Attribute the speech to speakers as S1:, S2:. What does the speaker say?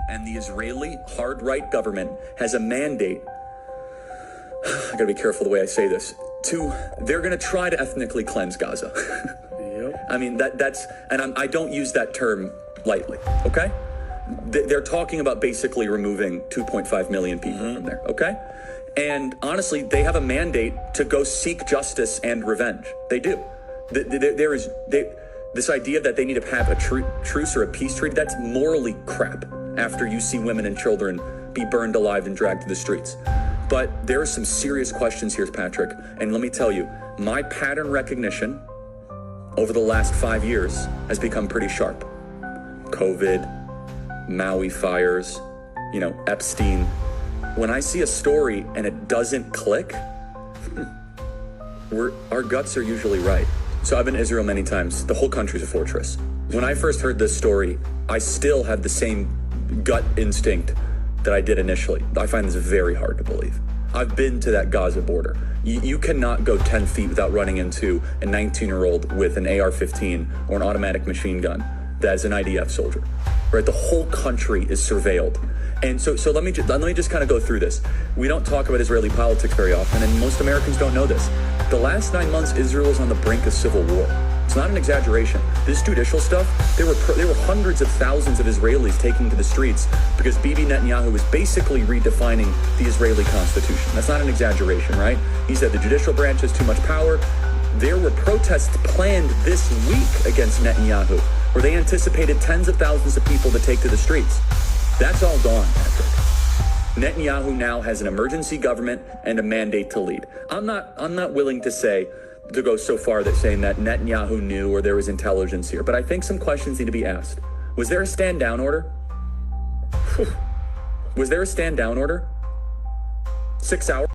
S1: and the Israeli hard-right government has a mandate. I gotta be careful the way I say this. They're gonna try to ethnically cleanse Gaza.
S2: Yep.
S1: I mean, I don't use that term lightly, okay? They're talking about basically removing 2.5 million people from there, okay? And honestly, they have a mandate to go seek justice and revenge. They do. This idea that they need to have a truce or a peace treaty, that's morally crap after you see women and children be burned alive and dragged to the streets. But there are some serious questions here, Patrick. And let me tell you, my pattern recognition over the last 5 years has become pretty sharp. COVID, Maui fires, Epstein. When I see a story and it doesn't click, our guts are usually right. So I've been to Israel many times. The whole country's a fortress. When I first heard this story, I still had the same gut instinct that I did initially. I find this very hard to believe. I've been to that Gaza border. You cannot go 10 feet without running into a 19-year-old with an AR-15 or an automatic machine gun that is an IDF soldier, right? The whole country is surveilled. And so let me just kind of go through this. We don't talk about Israeli politics very often, and most Americans don't know this. The last 9 months, Israel is on the brink of civil war. It's not an exaggeration. This judicial stuff, there were hundreds of thousands of Israelis taking to the streets because Bibi Netanyahu was basically redefining the Israeli constitution. That's not an exaggeration, right? He said the judicial branch has too much power. There were protests planned this week against Netanyahu, where they anticipated tens of thousands of people to take to the streets. That's all gone, Patrick. Netanyahu now has an emergency government and a mandate to lead. I'm not willing to go so far that saying that Netanyahu knew or there was intelligence here, but I think some questions need to be asked. Was there a stand down order? Was there a stand down order? 6 hours?